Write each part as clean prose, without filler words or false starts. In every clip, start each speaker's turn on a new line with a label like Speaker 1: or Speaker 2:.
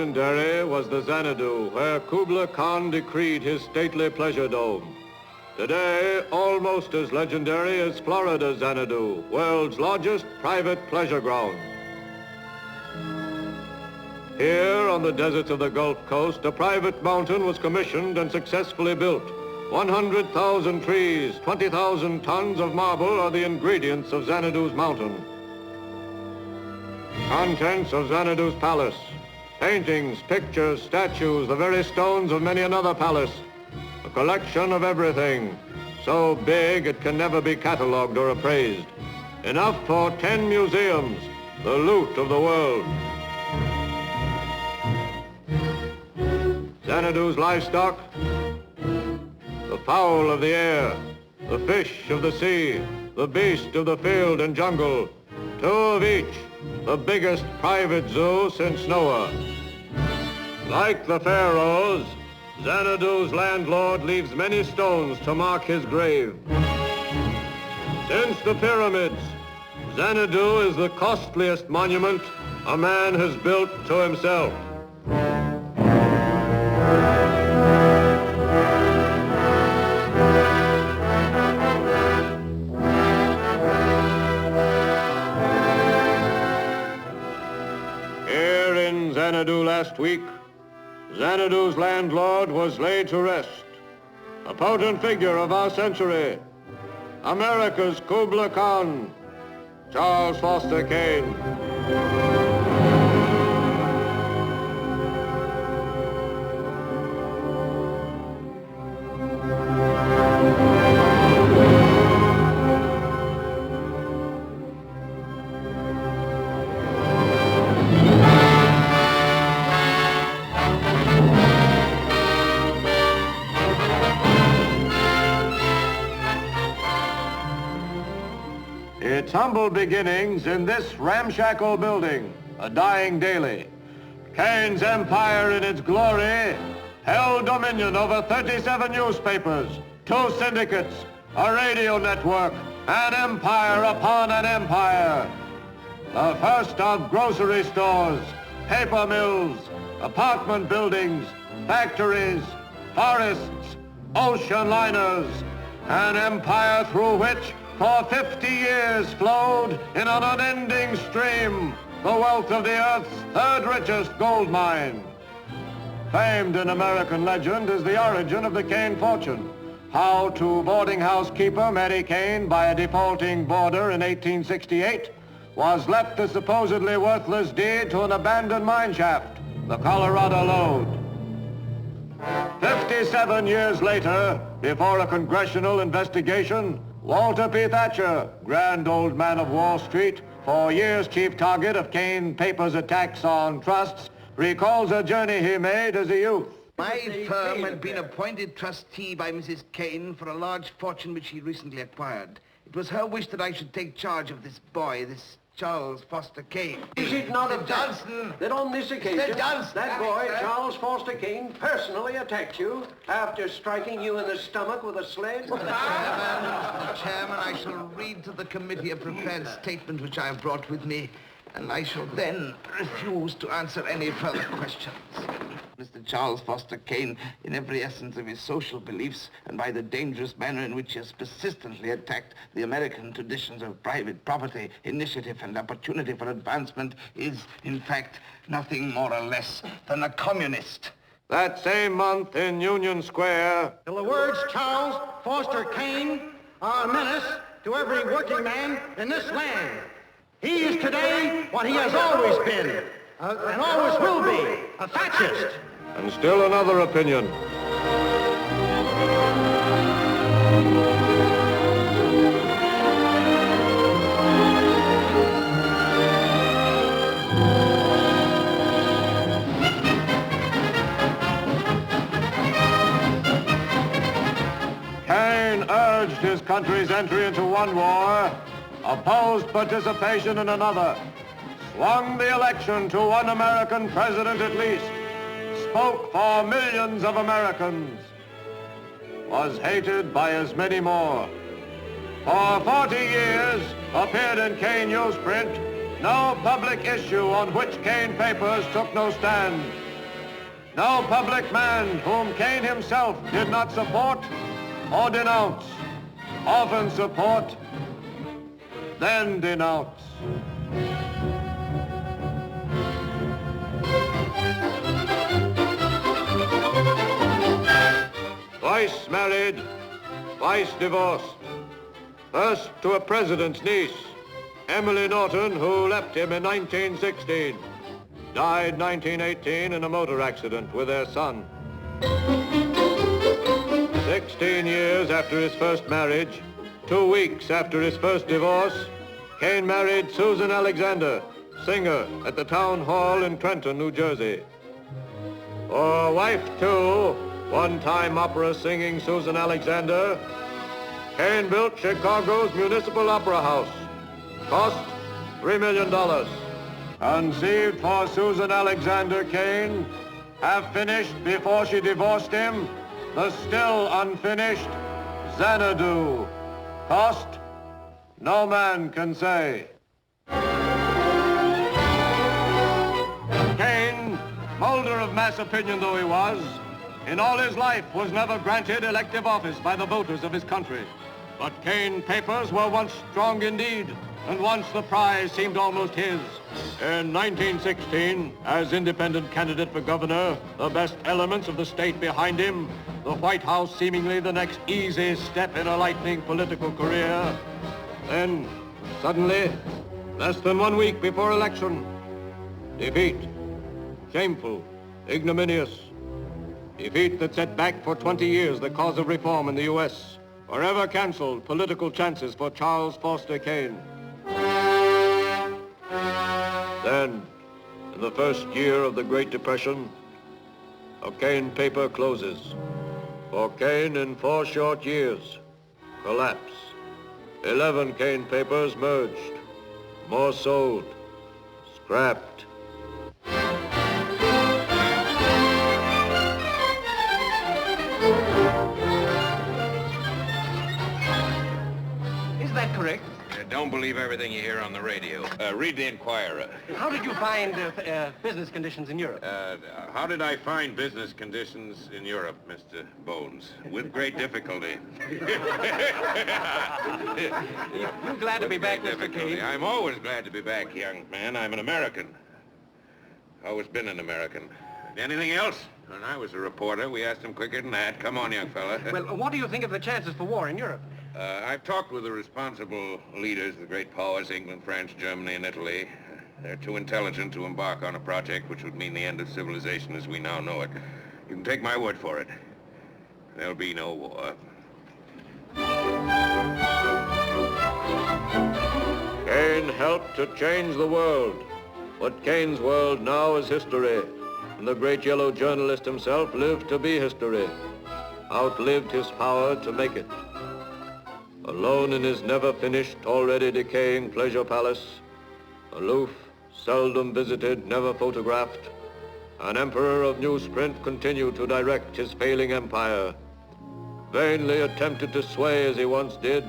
Speaker 1: legendary was the Xanadu, where Kubla Khan decreed his stately pleasure dome. Today, almost as legendary is Florida's Xanadu, world's largest private pleasure ground. Here on the deserts of the Gulf Coast, a private mountain was commissioned and successfully built. 100,000 trees, 20,000 tons of marble are the ingredients of Xanadu's mountain. Contents of Xanadu's palace: paintings, pictures, statues, the very stones of many another palace. A collection of everything, so big it can never be catalogued or appraised. Enough for 10 museums, the loot of the world. Xanadu's livestock: the fowl of the air, the fish of the sea, the beast of the field and jungle, 2 of each, the biggest private zoo since Noah. Like the pharaohs, Xanadu's landlord leaves many stones to mark his grave. Since the pyramids, Xanadu is the costliest monument a man has built to himself. Here in Xanadu last week, Xanadu's landlord was laid to rest. A potent figure of our century, America's Kubla Khan, Charles Foster Kane. Its humble beginnings in this ramshackle building, a dying daily. Kane's empire in its glory held dominion over 37 newspapers, 2 syndicates, a radio network, an empire upon an empire. The first of grocery stores, paper mills, apartment buildings, factories, forests, ocean liners, an empire through which for 50 years flowed in an unending stream the wealth of the Earth's 3rd richest gold mine. Famed in American legend is the origin of the Kane fortune. How to boarding house keeper Mary Kane, by a defaulting boarder in 1868, was left the supposedly worthless deed to an abandoned mine shaft, the Colorado Lode. 57 years later, before a congressional investigation, Walter P. Thatcher, grand old man of Wall Street, for years chief target of Kane Paper's attacks on trusts, recalls a journey he made as a youth.
Speaker 2: My firm had been appointed trustee by Mrs. Kane for a large fortune which she recently acquired. It was her wish that I should take charge of this boy, this Charles Foster Kane.
Speaker 3: Is it not
Speaker 2: Mr. Johnson,
Speaker 3: that on this occasion,
Speaker 2: Mr. Johnson,
Speaker 3: that boy, Charles Foster Kane, personally attacked you after striking you in the stomach with a sled?
Speaker 2: Mr. Chairman, I shall read to the committee a prepared statement which I have brought with me, and I shall then refuse to answer any further questions. Mr. Charles Foster Kane, in every essence of his social beliefs and by the dangerous manner in which he has persistently attacked the American traditions of private property, initiative, and opportunity for advancement, is, in fact, nothing more or less than a communist.
Speaker 1: That same month in Union Square,
Speaker 3: Till the words Charles Foster Kane are a menace to every working man in this land. He is today what he has always been, and always will be, a fascist.
Speaker 1: and still another opinion. Kane urged his country's entry into one war, opposed participation in another, swung the election to one American president at least, spoke for millions of Americans, was hated by as many more. For 40 years, appeared in Kane newsprint, no public issue on which Kane papers took no stand. No public man whom Cain himself did not support or denounce, often support, then denounce. Twice married, twice divorced. First to a president's niece, Emily Norton, who left him in 1916. Died 1918 in a motor accident with their son. 16 years after his first marriage, 2 weeks after his first divorce, Cain married Susan Alexander, singer at the town hall in Trenton, New Jersey. For wife, too, one-time opera singing Susan Alexander, Cain built Chicago's Municipal Opera House. Cost $3 million. Conceived for Susan Alexander Cain, half finished before she divorced him, the still unfinished Xanadu. Cost, no man can say. Cain, molder of mass opinion though he was, in all his life was never granted elective office by the voters of his country. But Cain papers were once strong indeed, and once the prize seemed almost his. In 1916, as independent candidate for governor, the best elements of the state behind him, the White House seemingly the next easy step in a lightning political career. Then, suddenly, less than 1 week before election, defeat. Shameful, ignominious. Defeat that set back for 20 years the cause of reform in the U.S., forever canceled political chances for Charles Foster Cain. Then, in the first year of the Great Depression, a Cain paper closes. For Cain, in 4 short years, collapse. 11 Cain papers merged, more sold, scrapped.
Speaker 3: Is that correct?
Speaker 4: Don't believe everything you hear on the radio. Read the Inquirer.
Speaker 3: How did you find business conditions in Europe?
Speaker 4: How did I find business conditions in Europe, Mr. Bones? With great difficulty.
Speaker 3: I'm glad to be back, Mr. Cain.
Speaker 4: I'm always glad to be back, young man. I'm an American. Always been an American. Anything else? When I was a reporter, we asked him quicker than that. Come on, young fella.
Speaker 3: Well, what do you think of the chances for war in Europe?
Speaker 4: I've talked with the responsible leaders, the great powers, England, France, Germany, and Italy. They're too intelligent to embark on a project which would mean the end of civilization as we now know it. You can take my word for it. There'll be no war.
Speaker 1: Cain helped to change the world. But Cain's world now is history. And the great yellow journalist himself lived to be history. Outlived his power to make it. Alone in his never-finished, already decaying pleasure palace, aloof, seldom visited, never photographed, an emperor of newsprint continued to direct his failing empire, vainly attempted to sway as he once did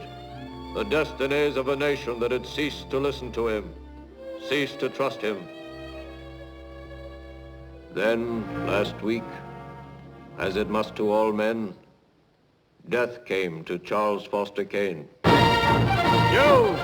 Speaker 1: the destinies of a nation that had ceased to listen to him, ceased to trust him. Then, last week, as it must to all men, death came to Charles Foster Cain. You!